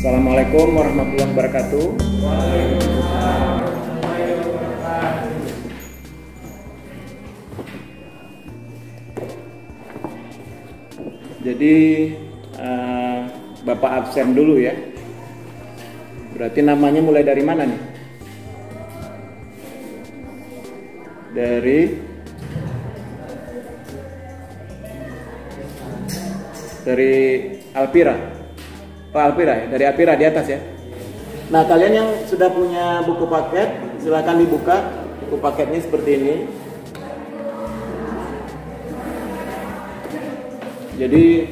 Assalamualaikum warahmatullahi wabarakatuh. Jadi Bapak absen dulu ya. Berarti namanya mulai dari mana nih? Dari Alpira. Oh, Alpira ya, dari Alpira di atas ya. Nah, kalian yang sudah punya buku paket, silakan dibuka. Buku paketnya seperti ini. Jadi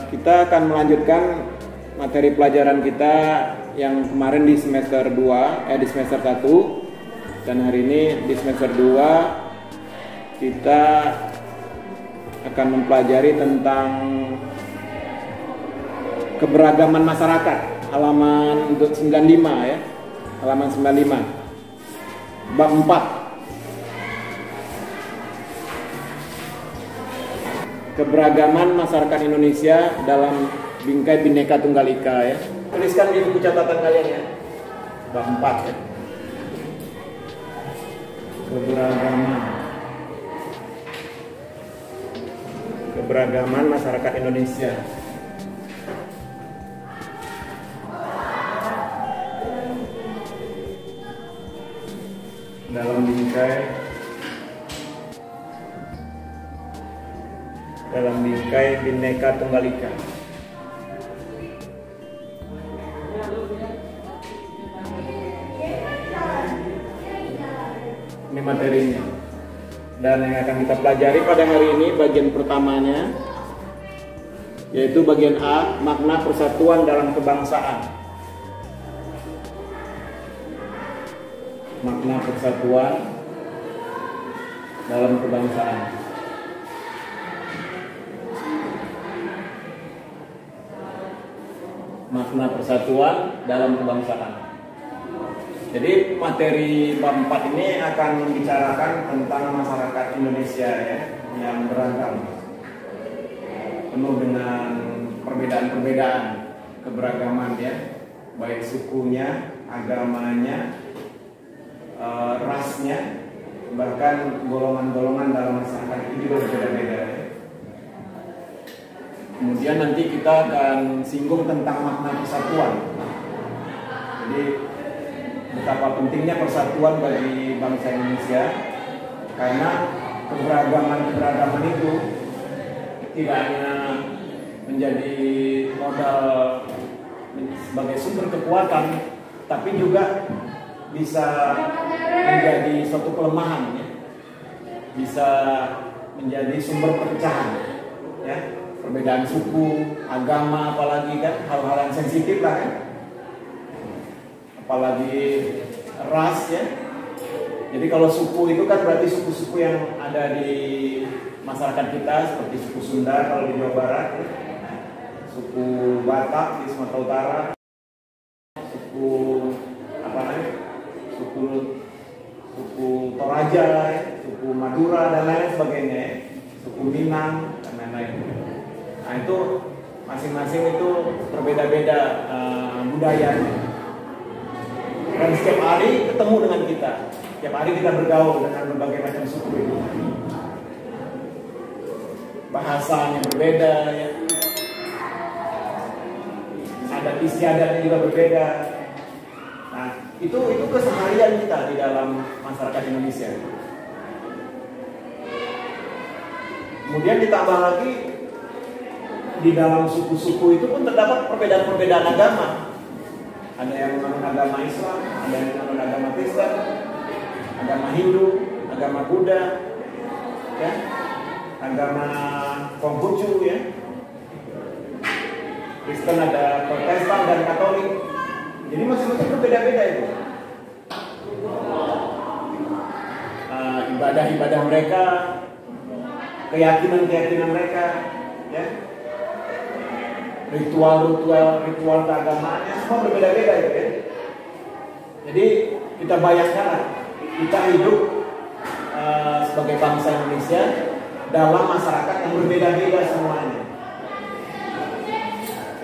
kita akan melanjutkan materi pelajaran kita yang kemarin di semester 2, di semester 1, dan hari ini di semester 2 kita akan mempelajari tentang keberagaman masyarakat, halaman 95 ya, halaman 95, bab 4. Keberagaman masyarakat Indonesia dalam bingkai Bhinneka Tunggal Ika ya. Tuliskan di buku catatan kalian ya. Bab 4 ya. Keberagaman masyarakat Indonesia. Dalam bingkai Bhinneka Tunggal Ika. Ini materinya. Dan yang akan kita pelajari pada hari ini bagian pertamanya, yaitu bagian A, makna persatuan dalam kebangsaan. Makna persatuan dalam kebangsaan. Makna persatuan dalam kebangsaan. Jadi materi bab 4 ini akan membicarakan tentang masyarakat Indonesia ya, yang beragam, penuh dengan perbedaan-perbedaan, keberagaman ya, baik sukunya, agamanya, rasnya, bahkan golongan-golongan dalam masyarakat itu juga berbeda-beda ya. Kemudian nanti kita akan singgung tentang makna persatuan. Jadi betapa pentingnya persatuan bagi bangsa Indonesia, karena keberagaman itu tidak hanya menjadi modal sebagai sumber kekuatan, tapi juga bisa menjadi suatu kelemahan ya. Bisa menjadi sumber perpecahan ya. Perbedaan suku, agama, apalagi kan hal-hal yang sensitif lah kan, apalagi ras ya. Jadi kalau suku itu kan berarti suku-suku yang ada di masyarakat kita, seperti suku Sunda kalau di Jawa Barat ya. Suku Batak di Sumatera Utara, suku suku Toraja ya, suku Madura dan lain sebagainya ya. Suku Minang dan lain-lain. Nah itu masing-masing itu berbeda-beda budayanya. Dan setiap hari ketemu dengan kita. Setiap hari kita bergaul dengan berbagai macam suku itu. Bahasanya berbeda ya. Adat istiadatnya juga berbeda. Nah itu keseharian kita di dalam masyarakat Indonesia. Kemudian ditambah lagi, di dalam suku-suku itu pun terdapat perbedaan-perbedaan agama. Ada yang menganut agama Islam, ada yang menganut agama Kristen, agama Hindu, agama Buddha, ya, agama Konghucu, ya. Kristen ada Protestan dan Katolik. Jadi masing-masing berbeda-beda itu. Ibadah-ibadah mereka, keyakinan mereka, ya. Ritual keagamaannya semua berbeda-beda gitu ya. Jadi kita bayangkan kita hidup sebagai bangsa Indonesia dalam masyarakat yang berbeda-beda semuanya.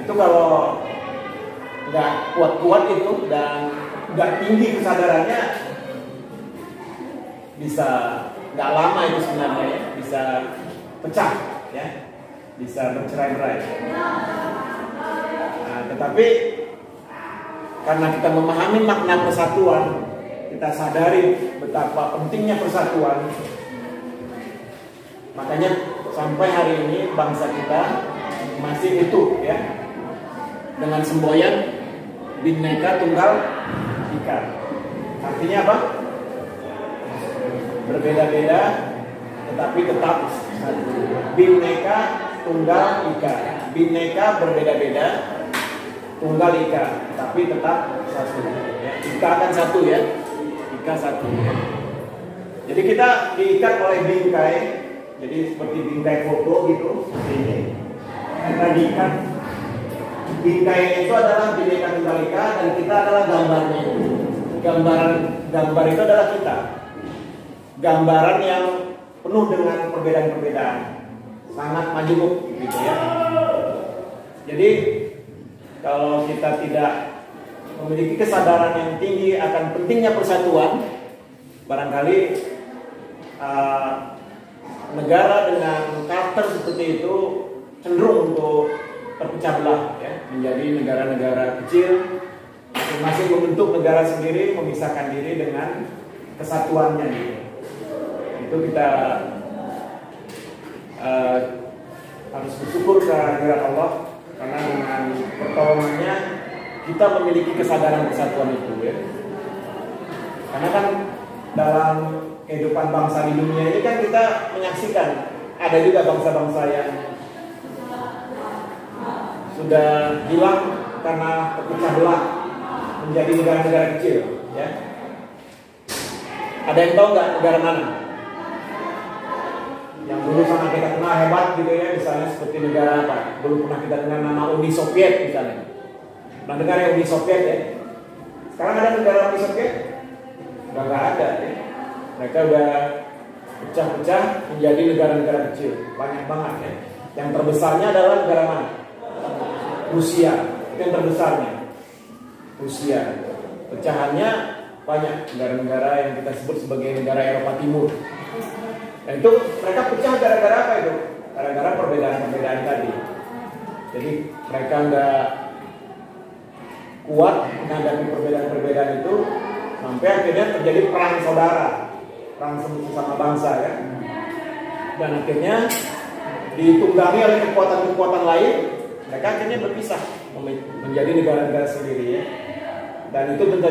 itu kalau nggak kuat-kuat itu dan nggak tinggi kesadarannya, bisa nggak lama itu sebenarnya ya, bisa pecah ya, bisa bercerai-berai. Nah, tetapi karena kita memahami makna persatuan, kita sadari betapa pentingnya persatuan, makanya sampai hari ini bangsa kita masih utuh ya, dengan semboyan Bhinneka Tunggal Ika. Artinya apa? Berbeda-beda tetapi tetap satu. Bhinneka Tunggal Ika. Bhinneka berbeda-beda, Tunggal Ika, tapi tetap satu ya. Ika kan satu ya. Ika satu ya. Jadi kita diikat oleh bingkai. Jadi seperti bingkai foto gitu, seperti ini. Kita diikat. Bingkai itu adalah Bhinneka Tunggal Ika dan kita adalah gambarnya. Gambar itu adalah kita. Gambaran yang penuh dengan perbedaan-perbedaan, sangat majemuk gitu ya. Jadi kalau kita tidak memiliki kesadaran yang tinggi akan pentingnya persatuan, barangkali negara dengan karakter seperti itu cenderung untuk terpecah belah ya, menjadi negara-negara kecil, masing-masing membentuk negara sendiri, memisahkan diri dengan kesatuannya gitu. Itu kita harus bersyukur kehadirat Allah, karena dengan pertolongannya kita memiliki kesadaran persatuan itu ya. Karena kan dalam kehidupan bangsa di dunia ini kan kita menyaksikan ada juga bangsa-bangsa yang sudah hilang karena terpecah belah menjadi negara-negara kecil ya. Ada yang tahu nggak negara mana yang dulu sangat kita kenal hebat gitu ya, misalnya seperti negara apa? Dulu pernah kita dengar nama Uni Soviet misalnya. Nah, negara Uni Soviet ya. Sekarang ada negara Uni Soviet? Udah nggak ada ya. Mereka udah pecah-pecah menjadi negara-negara kecil, banyak banget ya. Yang terbesarnya adalah negara mana? Rusia, itu yang terbesarnya. Rusia. Pecahannya banyak, negara-negara yang kita sebut sebagai negara Eropa Timur. Dan itu mereka pecah gara-gara apa itu? Gara-gara perbedaan-perbedaan tadi. Jadi mereka nggak kuat menghadapi perbedaan-perbedaan itu, sampai akhirnya terjadi perang saudara, perang sesama bangsa ya. Dan akhirnya ditunggangi oleh kekuatan-kekuatan lain, mereka akhirnya berpisah menjadi negara-negara sendiri ya. Dan itu tentu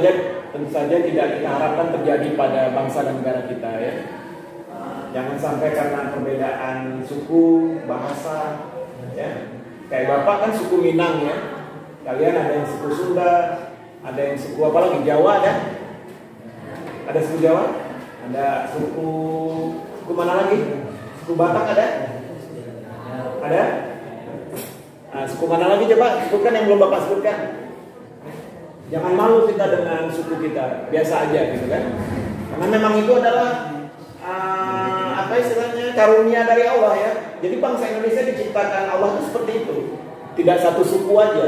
saja tidak kita harapkan terjadi pada bangsa dan negara kita ya. Jangan sampai karena perbedaan suku, bahasa ya. Kayak Bapak kan suku Minang ya. Kalian ada yang suku Sunda, ada yang suku apa lagi, Jawa ada? Ada suku Jawa? Ada suku mana lagi? Suku Batak ada? Ada? Nah, suku mana lagi coba? Sebutkan yang belum Bapak sebutkan. Jangan malu kita dengan suku kita, biasa aja gitu kan. Karena memang itu adalah apa istilahnya, karunia dari Allah ya. Jadi bangsa Indonesia diciptakan Allah itu seperti itu. Tidak satu suku aja.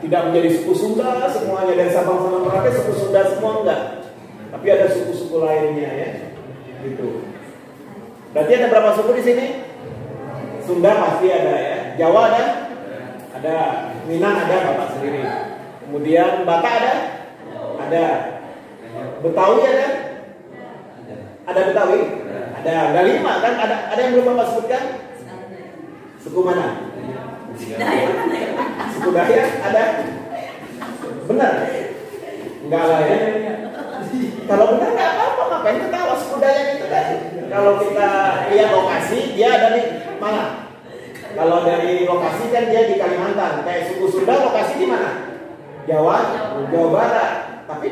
Tidak menjadi suku Sunda semuanya, dari Sabang sampai Merauke suku Sunda semua enggak. Tapi ada suku-suku lainnya ya. Gitu. Berarti ada berapa suku di sini? Sunda pasti ada ya. Jawa ada? Ada. Minang ada, Bapak sendiri. Kemudian Batak ada? Ada. Betawi ada? Ada Betawi? Ada. Ada 5 kan? Ada yang belum Bapak sebutkan? Suku mana? Suku Dayak ada? Benar? Enggak lah ya. Kalau benar nggak apa-apa, ngapain ketawa? Suku Dayak itu kan kalau kita lihat lokasi dia ada di mana? Kalau dari lokasi kan dia di Kalimantan. Kayak suku Sunda lokasi di mana? Jawa Barat. Tapi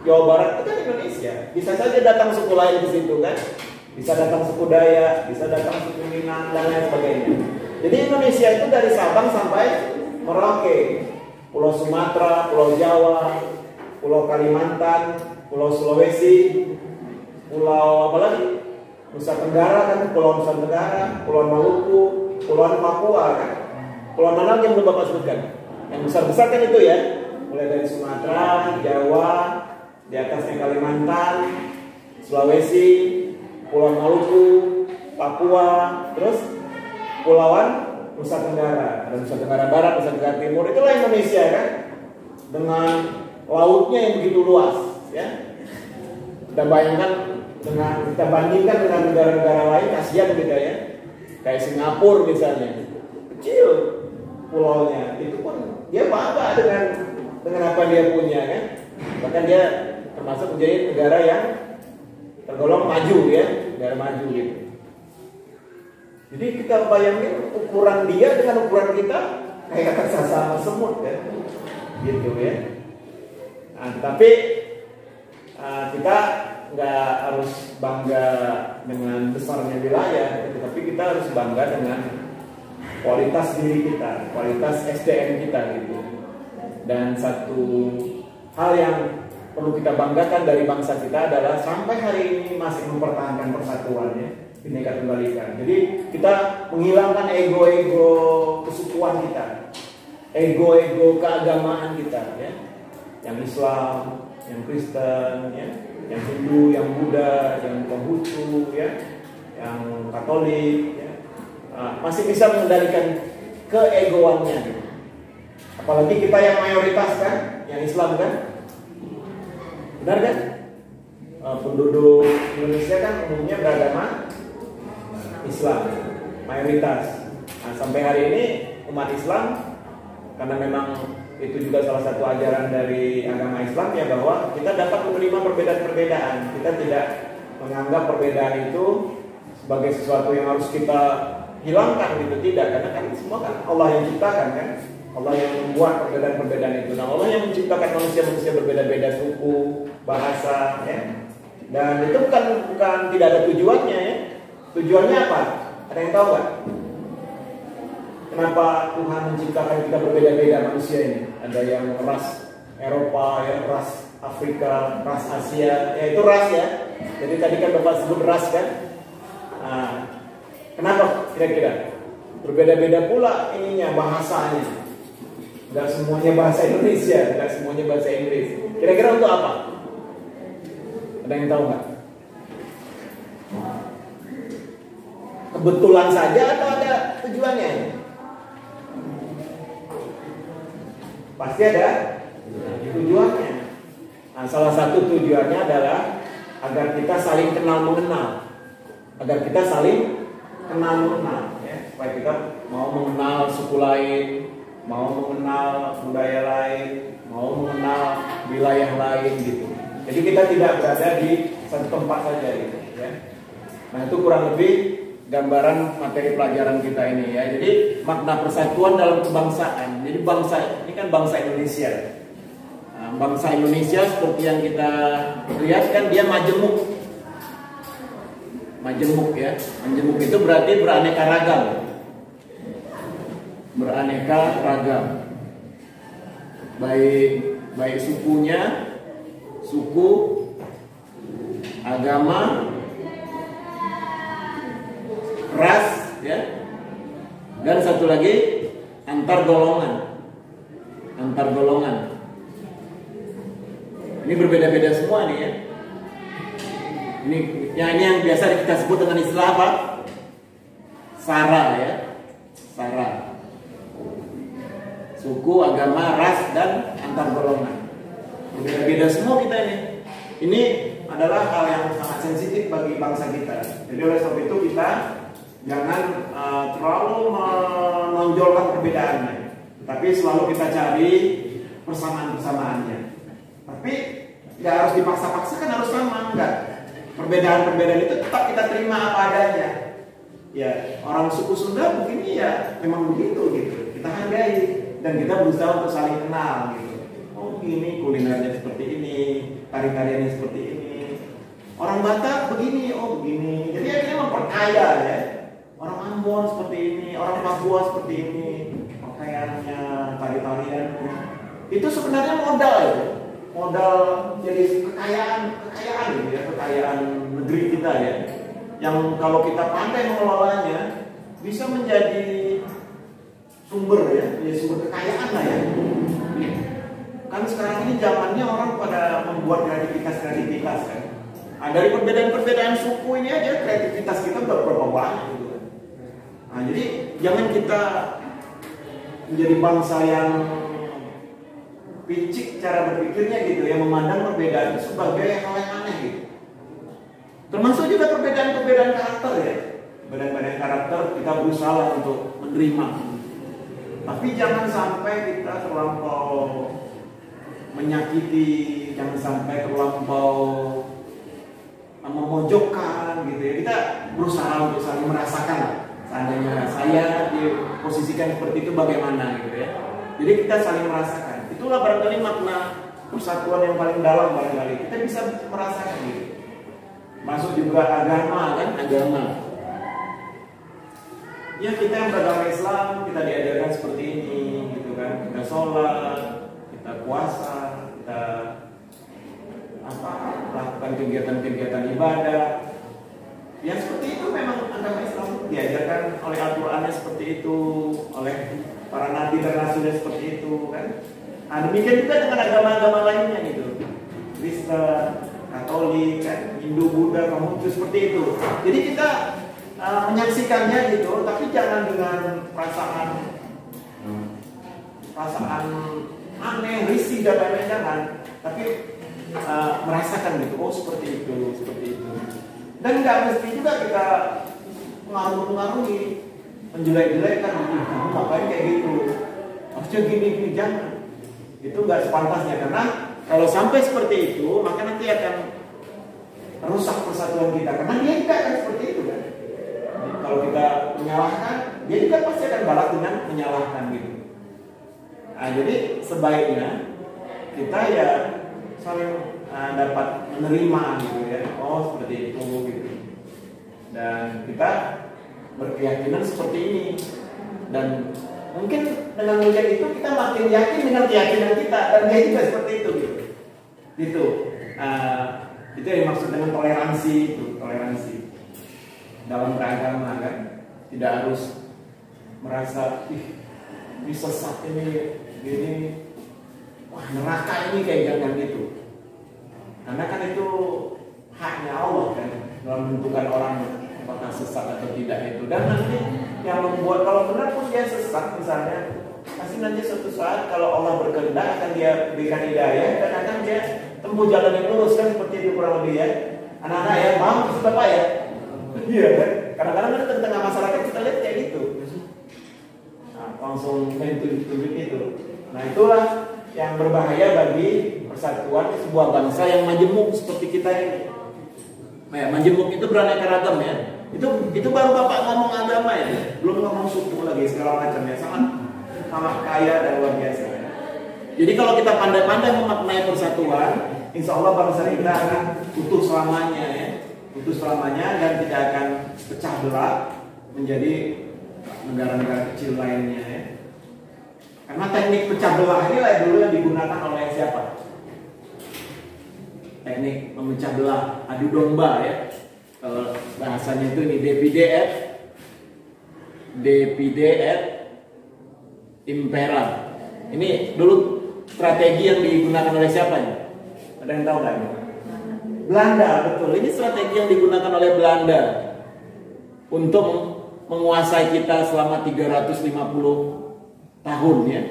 Jawa Barat itu kan Indonesia. Bisa saja datang suku lain di situ kan? Bisa datang suku Dayak, bisa datang suku Minang dan lain sebagainya. Jadi Indonesia itu dari Sabang sampai Merauke, Pulau Sumatera, Pulau Jawa, Pulau Kalimantan, Pulau Sulawesi, Pulau apa lagi? Nusa Tenggara kan, Pulau Nusa Tenggara, Pulau Maluku, Pulau Papua kan. Pulau mana yang belum Bapak sebutkan? Yang besar-besar kan itu ya. Mulai dari Sumatera, Jawa, di atasnya Kalimantan, Sulawesi, Pulau Maluku, Papua, terus Pulauan Nusa Tenggara, ada Nusa Tenggara Barat, Nusa Tenggara Timur, itulah Indonesia kan, dengan lautnya yang begitu luas, ya. Kita bandingkan dengan negara-negara lain, ASEAN gitu ya, kayak Singapura misalnya, kecil pulaunya, itu pun dia bangga dengan apa dia punya kan, bahkan dia termasuk menjadi negara yang tergolong maju ya, negara maju gitu. Jadi kita bayangin ukuran dia dengan ukuran kita kayak sama semut kan, gitu ya. Nah, tapi kita nggak harus bangga dengan besarnya wilayah, tapi kita harus bangga dengan kualitas diri kita, kualitas SDM kita gitu. Dan satu hal yang perlu kita banggakan dari bangsa kita adalah sampai hari ini masih mempertahankan persatuannya, Bhinneka Tunggal Ika. Jadi kita menghilangkan ego-ego kesukuan kita, ego-ego keagamaan kita, ya. Yang Islam, yang Kristen, ya, yang Hindu, yang Buddha, yang Konghucu, ya, yang Katolik, ya. Masih bisa mengendalikan keegoannya. Gitu. Apalagi kita yang mayoritas kan, yang Islam kan, benar kan? Penduduk Indonesia kan umumnya beragama Islam, mayoritas. Nah, sampai hari ini umat Islam, karena memang itu juga salah satu ajaran dari agama Islam ya, bahwa kita dapat menerima perbedaan-perbedaan. Kita tidak menganggap perbedaan itu sebagai sesuatu yang harus kita hilangkan gitu, tidak, karena kan semua kan Allah yang ciptakan kan, Allah yang membuat perbedaan-perbedaan itu. Nah, Allah yang menciptakan manusia-manusia berbeda-beda suku, bahasa, ya. Dan itu bukan tidak ada tujuannya ya. Tujuannya apa? Ada yang tahu nggak? Kenapa Tuhan menciptakan kita berbeda-beda manusia ini? Ada yang ras Eropa, ya, ras Afrika, ras Asia, ya itu ras ya. Jadi tadi kan Bapak sebut ras kan? Nah, kenapa kira-kira? Berbeda-beda pula ininya, bahasanya. Nggak semuanya bahasa Indonesia, nggak semuanya bahasa Inggris. Kira-kira untuk apa? Ada yang tahu nggak? Kebetulan saja atau ada tujuannya? Pasti ada tujuannya. Nah, salah satu tujuannya adalah agar kita saling kenal mengenal, agar kita saling kenal mengenal, ya, supaya kita mau mengenal suku lain, mau mengenal budaya lain, mau mengenal wilayah lain gitu. Jadi kita tidak berada di satu tempat saja gitu, ya. Nah, itu kurang lebih gambaran materi pelajaran kita ini ya. Jadi makna persatuan dalam kebangsaan. Jadi bangsa ini kan bangsa Indonesia. Nah, bangsa Indonesia seperti yang kita lihat kan dia majemuk. Majemuk ya. Majemuk itu berarti beraneka ragam. Beraneka ragam. Baik sukunya, suku, agama, ras, ya, dan satu lagi antar golongan. Antar golongan. Ini berbeda-beda semua nih ya. Ini yang biasa kita sebut dengan istilah apa? Sara ya, sara. Suku, agama, ras, dan antar golongan. Berbeda-beda semua kita ini. Ini adalah hal yang sangat sensitif bagi bangsa kita. Jadi oleh sebab itu kita jangan terlalu menonjolkan perbedaannya, tapi selalu kita cari persamaan-persamaannya. Tapi nggak harus dipaksa-paksakan harus sama, enggak. Perbedaan-perbedaan itu tetap kita terima apa adanya. Ya, orang suku Sunda begini ya memang begitu gitu. Kita hargai dan kita berusaha untuk saling kenal gitu. Oh, begini kulinernya seperti ini, tari-tariannya seperti ini. Orang Batak begini, oh begini. Jadi akhirnya memperkaya ya. Orang Ambon seperti ini, orang Papua seperti ini, pakaiannya, tari-tariannya. Itu sebenarnya modal ya. Modal jadi kekayaan gitu ya, kekayaan negeri kita ya. Yang kalau kita pandai mengelolanya bisa menjadi sumber menjadi sumber kekayaan lah ya. Kan sekarang ini zamannya orang pada membuat kreativitas kan. Nah, dari perbedaan suku ini aja kreativitas kita udah berapa banyak gitu kan. Nah, jadi jangan kita menjadi bangsa yang picik cara berpikirnya gitu, yang memandang perbedaan itu sebagai hal yang aneh gitu. Termasuk juga perbedaan karakter ya. Perbedaan karakter kita berusaha untuk menerima. Tapi jangan sampai kita terlampau menyakiti, jangan sampai terlampau memojokkan gitu ya. Kita berusaha untuk saling merasakan lah. Seandainya saya diposisikan seperti itu bagaimana gitu ya. Jadi kita saling merasakan. Itulah barangkali makna persatuan yang paling dalam barangkali. Kita bisa merasakan gitu. Masuk juga agama kan, agama. Ya kita yang beragama Islam, kita diajarkan seperti ini gitu kan. Kita sholat, kita puasa, kita melakukan kegiatan-kegiatan ibadah. Ya seperti itu memang agama Islam diajarkan oleh Al-Qur'annya seperti itu, oleh para nabi dan rasulnya seperti itu kan. Nah, demikian juga dengan agama-agama lainnya gitu. Kristen, Katolik, kan, Hindu, Buddha, Konghucu seperti itu. Jadi kita menyaksikannya gitu, tapi jangan dengan perasaan aneh, risih dan lain-lain jangan. Tapi merasakan gitu, oh seperti itu. Dan nggak mesti juga kita mengaruhi, menjelek-jelekan, kamu ngapain kayak gitu, harusnya gini, jangan. Itu nggak sepantasnya, karena kalau sampai seperti itu, maka nanti akan merusak persatuan kita. Karena dia juga akan seperti itu kan. Kalau kita menyalahkan, dia juga pasti akan balas dengan menyalahkan gitu. Nah, jadi sebaiknya kita ya saling dapat menerima gitu ya. Oh seperti itu gitu. Dan kita berkeyakinan seperti ini. Dan mungkin dengan melihat itu kita makin yakin dengan keyakinan kita, dan dia juga seperti itu gitu. Itu yang dimaksud dengan toleransi itu, toleransi dalam beragama kan. Tidak harus merasa ini sesat, ini wah neraka ini, kayak jangan gitu. Karena kan itu haknya Allah kan dalam menentukan orang apakah sesat atau tidak itu. Dan nanti yang membuat, kalau benar pun dia sesat misalnya, pasti nanti suatu saat kalau Allah berkehendak akan dia berikan hidayah dan akan dia tempuh jalan yang lurus kan, seperti itu kurang lebih ya. Anak-anak ya, paham maksud Bapak ya? Iya kan? Kadang-kadang kan di tengah masyarakat kita lihat kayak gitu. Nah, langsung main tunjuk-tunjuk itu. Nah itulah yang berbahaya bagi persatuan sebuah bangsa yang majemuk seperti kita ini. Nah, majemuk itu beraneka ragam ya. Itu baru Bapak ngomong agama ya, belum ngomong suku lagi segala macam ya, sangat kaya dan luar biasa. Jadi kalau kita pandai-pandai memaknai persatuan, insya Allah bangsa kita akan utuh selamanya ya, utuh selamanya, dan tidak akan pecah belah menjadi negara-negara kecil lainnya ya. Karena teknik pecah belah ini lah dulu yang digunakan oleh siapa? Teknik memecah belah, adu domba ya. Kalau bahasanya itu nih, divide et impera. Ini dulu strategi yang digunakan oleh siapa ya? Ada yang tahu nggak? Belanda, betul. Ini strategi yang digunakan oleh Belanda untuk menguasai kita selama 350 tahun ya.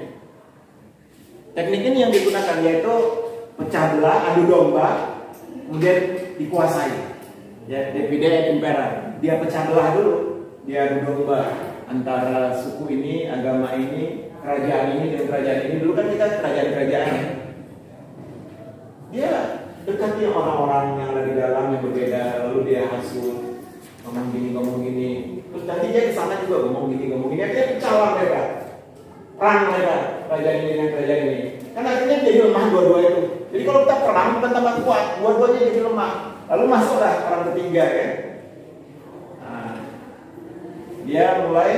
Teknik ini yang digunakan, yaitu pecah belah, adu domba, kemudian dikuasai. Ya, divide et impera. Dia pecah belah dulu, dia adu domba antara suku ini, agama ini, kerajaan ini dan kerajaan ini. Dulu kan kita kerajaan-kerajaan ya. Dia dekati orang-orang yang lagi dalam yang berbeda, lalu dia hasut, ngomong gini. Terus nanti dia ke sana juga ngomong gini. Dia pecah lah mereka. Perang mereka, kerajaan ini dan kerajaan ini. Kan akhirnya jadi lemah dua-dua itu. Jadi kalau kita perang bukan tambah kuat, dua-duanya jadi lemah. Lalu masuklah orang ketiga ya. Nah, dia mulai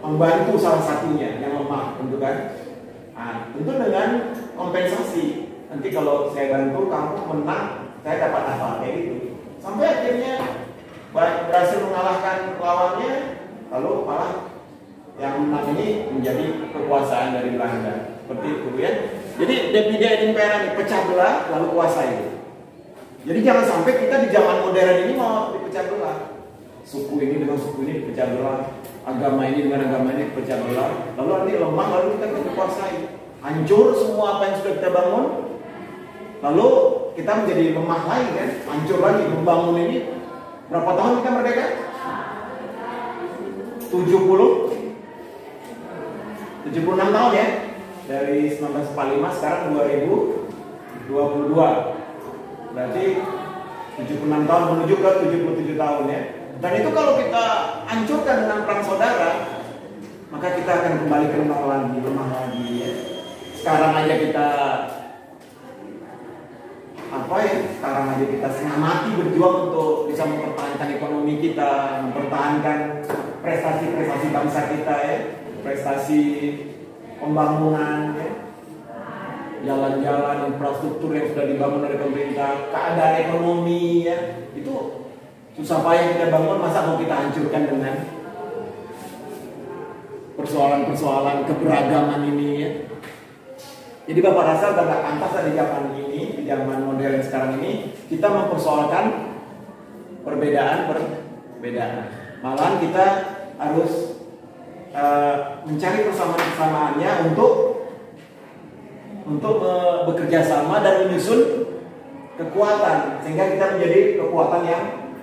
membantu salah satunya yang lemah, tentu kan. Nah, tentu dengan kompensasi. Nanti kalau saya bantu kamu menang, saya dapat apa kayak gitu. Sampai akhirnya berhasil mengalahkan lawannya, lalu malah yang ini menjadi kekuasaan dari Belanda. Seperti itu ya. Jadi divide et impera ini pecah belah lalu kuasai. Jadi jangan sampai kita di zaman modern ini mau dipecah belah. Suku ini dengan suku ini dipecah belah, agama ini dengan agama ini dipecah belah. Lalu nanti lemah lalu kita dikuasai. Hancur semua apa yang sudah kita bangun. Lalu kita menjadi lemah lagi kan, hancur lagi. Membangun ini berapa tahun kita merdeka? 76 tahun ya. Dari 1945 sekarang 2022. Berarti 76 tahun menuju ke 77 tahun ya. Dan itu kalau kita hancurkan dengan perang saudara, maka kita akan kembali ke lemah lagi ya. Sekarang aja kita sekarang aja kita setengah mati berjuang untuk bisa mempertahankan ekonomi kita, mempertahankan prestasi-prestasi bangsa kita ya, prestasi pembangunan ya, jalan-jalan, infrastruktur yang sudah dibangun oleh pemerintah, keadaan ekonomi ya, itu susah payah kita bangun, masa mau kita hancurkan dengan persoalan-persoalan keberagaman ini ya. Jadi Bapak rasa udah gak pantas di zaman ini, di zaman modern sekarang ini, kita mempersoalkan perbedaan. Malahan kita harus mencari persamaan-persamaannya untuk bekerja sama dan menyusun kekuatan, sehingga kita menjadi kekuatan yang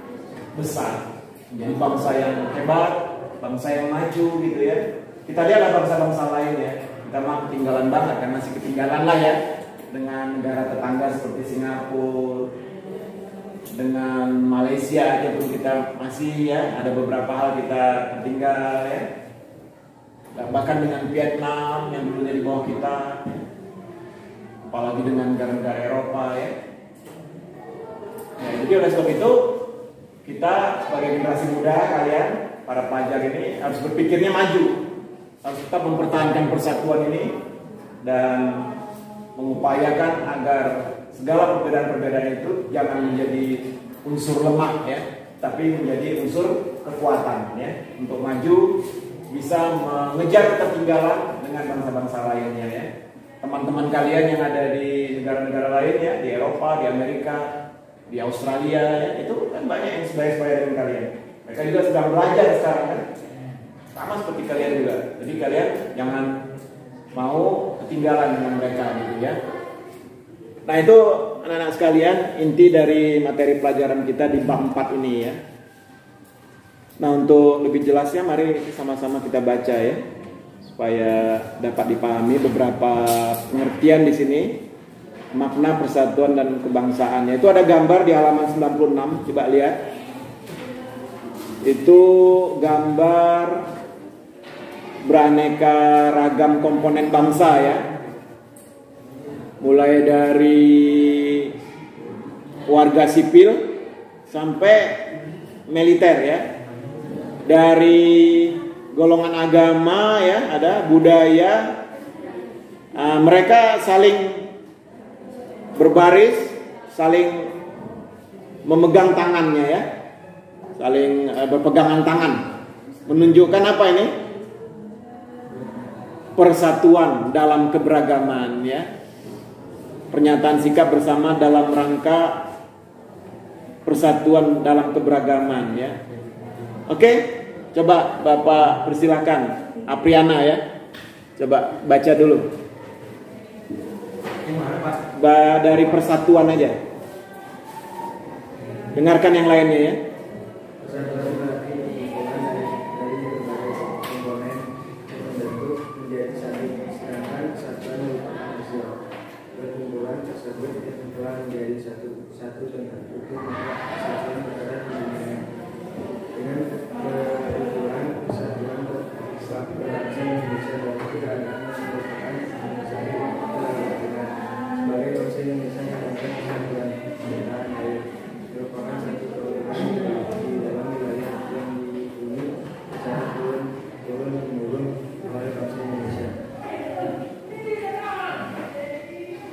besar, menjadi bangsa yang hebat, bangsa yang maju gitu ya. Kita lihat ada bangsa-bangsa lain ya. Kita mah ketinggalan banget kan, masih ketinggalan lah ya dengan negara tetangga seperti Singapura, dengan Malaysia aja pun kita masih ya ada beberapa hal kita tertinggal ya. Bahkan dengan Vietnam yang dulunya di bawah kita, apalagi dengan negara-negara Eropa ya. Jadi oleh sebab itu kita sebagai generasi muda kalian para pelajar ini harus berpikirnya maju. Harus tetap mempertahankan persatuan ini dan mengupayakan agar segala perbedaan-perbedaan itu jangan menjadi unsur lemah ya, tapi menjadi unsur kekuatan ya, untuk maju bisa mengejar ketertinggalan dengan bangsa-bangsa lainnya ya. Teman-teman kalian yang ada di negara-negara lain ya, di Eropa, di Amerika, di Australia ya, itu kan banyak yang sebaya-sebaya dengan kalian. Mereka juga sedang belajar sekarang kan. Sama seperti kalian juga. Jadi kalian jangan mau ketinggalan dengan mereka gitu ya. Nah itu anak-anak sekalian inti dari materi pelajaran kita di bab 4 ini ya. Nah untuk lebih jelasnya mari sama-sama kita baca ya, supaya dapat dipahami beberapa pengertian di sini. Makna persatuan dan kebangsaannya. Itu ada gambar di halaman 96, coba lihat. Itu gambar beraneka ragam komponen bangsa ya, mulai dari warga sipil sampai militer ya, dari golongan agama ya, ada budaya, mereka saling berbaris, saling memegang tangannya ya, saling berpegangan tangan, menunjukkan apa ini? Persatuan dalam keberagaman ya. Pernyataan sikap bersama dalam rangka persatuan dalam keberagaman ya. Oke, coba Bapak persilakan Apriana ya. Coba baca dulu. Dari persatuan aja. Dengarkan yang lainnya ya.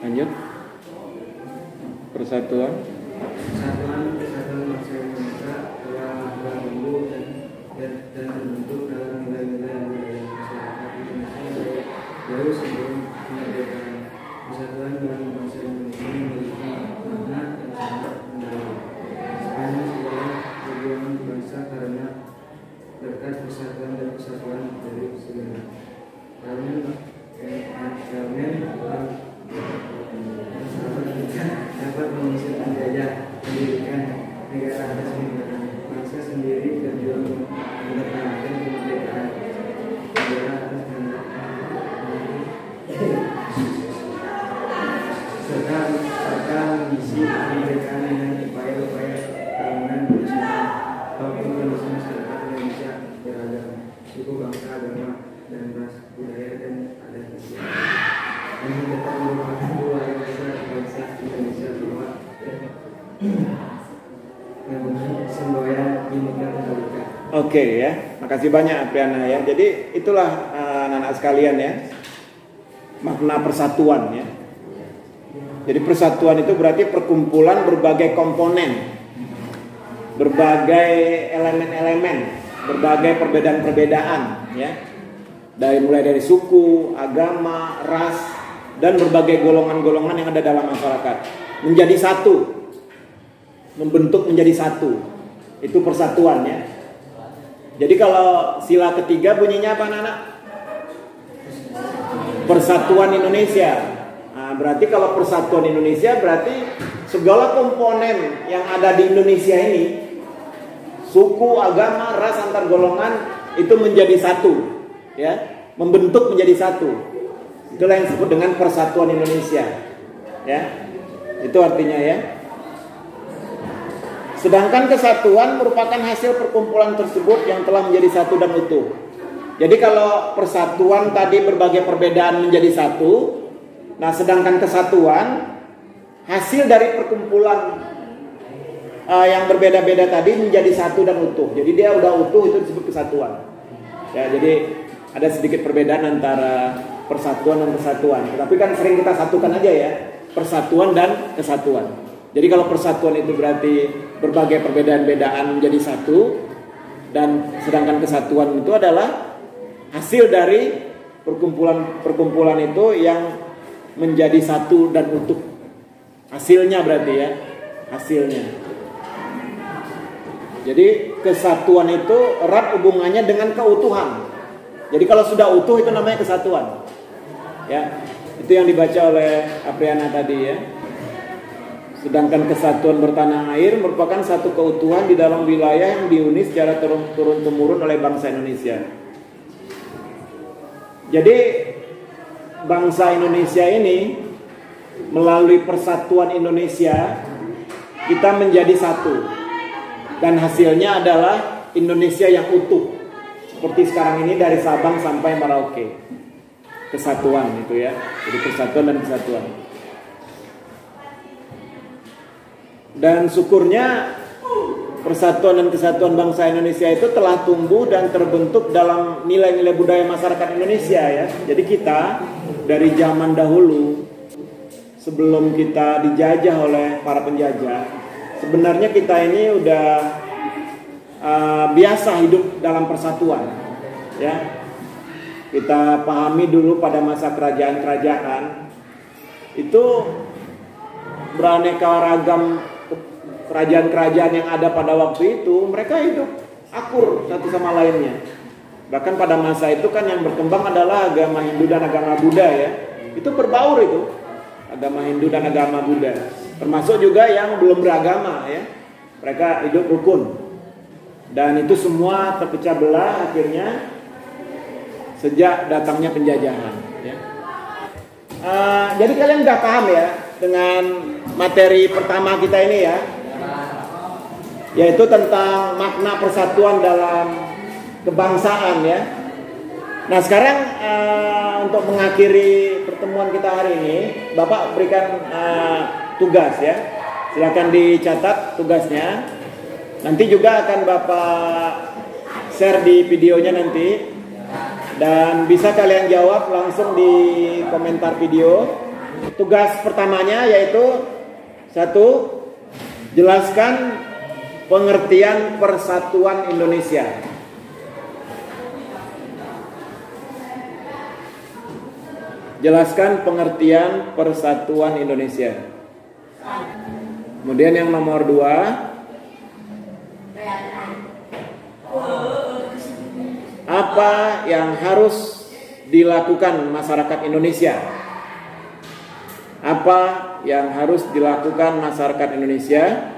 Lanjut. Persatuan bangsa Indonesia telah bertumbuh dan terbentuk dalam nilai-nilai yang budaya dan adat istiadat. Ini dapat merupakan dua dasar bangsa Indonesia bahwa namanya semboyan Bhinneka Tunggal Ika. Oke ya, makasih banyak Apriana ya. Jadi itulah anak-anak sekalian ya, makna persatuan ya. Jadi persatuan itu berarti perkumpulan berbagai komponen, berbagai elemen-elemen, berbagai perbedaan-perbedaan ya. Mulai dari suku, agama, ras, dan berbagai golongan-golongan yang ada dalam masyarakat menjadi satu, membentuk menjadi satu. Itu persatuan ya. Jadi kalau sila ketiga bunyinya apa anak-anak? Persatuan Indonesia. Nah, berarti kalau persatuan Indonesia berarti segala komponen yang ada di Indonesia ini, suku, agama, ras, antar golongan itu menjadi satu, ya, membentuk menjadi satu. Itulah yang disebut dengan persatuan Indonesia, ya. Itu artinya ya. Sedangkan kesatuan merupakan hasil perkumpulan tersebut yang telah menjadi satu dan utuh. Jadi kalau persatuan tadi berbagai perbedaan menjadi satu, nah sedangkan kesatuan hasil dari perkumpulan yang berbeda-beda tadi menjadi satu dan utuh. Jadi dia udah utuh, itu disebut kesatuan. Ya, jadi ada sedikit perbedaan antara persatuan dan kesatuan. Tapi kan sering kita satukan aja ya, persatuan dan kesatuan. Jadi kalau persatuan itu berarti berbagai perbedaan-bedaan menjadi satu, dan sedangkan kesatuan itu adalah hasil dari perkumpulan itu yang menjadi satu dan utuh. Hasilnya berarti ya, hasilnya. Jadi kesatuan itu erat hubungannya dengan keutuhan. Jadi kalau sudah utuh itu namanya kesatuan. Ya, itu yang dibaca oleh Apriana tadi ya. Sedangkan kesatuan bertanah air merupakan satu keutuhan di dalam wilayah yang dihuni secara turun-temurun oleh bangsa Indonesia. Jadi bangsa Indonesia ini melalui persatuan Indonesia kita menjadi satu, dan hasilnya adalah Indonesia yang utuh. Seperti sekarang ini dari Sabang sampai Merauke, kesatuan itu ya. Jadi persatuan dan kesatuan. Dan syukurnya persatuan dan kesatuan bangsa Indonesia itu telah tumbuh dan terbentuk dalam nilai-nilai budaya masyarakat Indonesia ya. Jadi kita dari zaman dahulu, sebelum kita dijajah oleh para penjajah, sebenarnya kita ini udah biasa hidup dalam persatuan ya. Kita pahami dulu pada masa kerajaan-kerajaan itu beraneka ragam kerajaan-kerajaan yang ada pada waktu itu, mereka hidup akur satu sama lainnya. Bahkan pada masa itu kan yang berkembang adalah agama Hindu dan agama Buddha ya. Itu berbaur itu, agama Hindu dan agama Buddha. Termasuk juga yang belum beragama ya. Mereka hidup rukun. Dan itu semua terpecah belah akhirnya sejak datangnya penjajahan ya. Jadi kalian udah paham ya dengan materi pertama kita ini ya, yaitu tentang makna persatuan dalam kebangsaan ya. Nah sekarang untuk mengakhiri pertemuan kita hari ini, Bapak berikan tugas ya. Silakan dicatat tugasnya. Nanti juga akan Bapak share di videonya nanti. Dan bisa kalian jawab langsung di komentar video. Tugas pertamanya yaitu 1. Jelaskan pengertian persatuan Indonesia. Jelaskan pengertian persatuan Indonesia. Kemudian yang nomor 2, apa yang harus dilakukan masyarakat Indonesia? Apa yang harus dilakukan masyarakat Indonesia?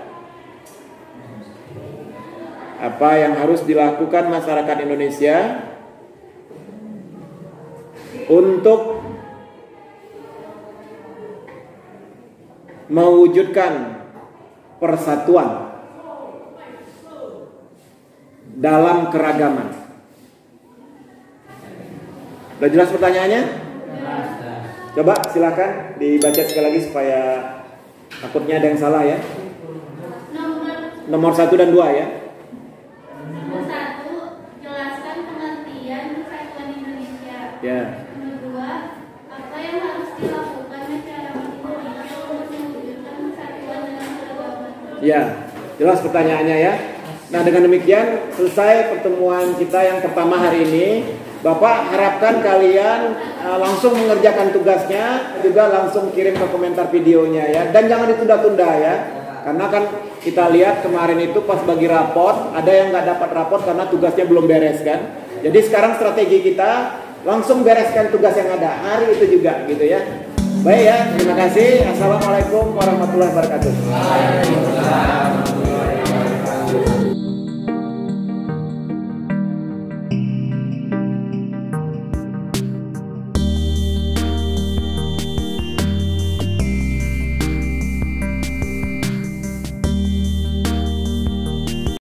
Apa yang harus dilakukan masyarakat Indonesia untuk mewujudkan persatuan dalam keragaman? Udah jelas pertanyaannya? Coba silakan dibaca sekali lagi supaya takutnya ada yang salah ya. Nomor 1 dan 2 ya. Nomor 1, jelaskan pengertian Persatuan Indonesia. Ya. Nomor 2, apa yang harus dilakukan masyarakat Indonesia untuk mewujudkan persatuan dalam beragama. Ya, jelas pertanyaannya ya. Nah, dengan demikian selesai pertemuan kita yang pertama hari ini. Bapak harapkan kalian langsung mengerjakan tugasnya, juga langsung kirim ke komentar videonya ya. Dan jangan ditunda-tunda ya. Karena kan kita lihat kemarin itu pas bagi raport, ada yang nggak dapat raport karena tugasnya belum beres kan. Jadi sekarang strategi kita langsung bereskan tugas yang ada hari itu juga gitu ya. Baik ya, terima kasih. Assalamualaikum warahmatullahi wabarakatuh.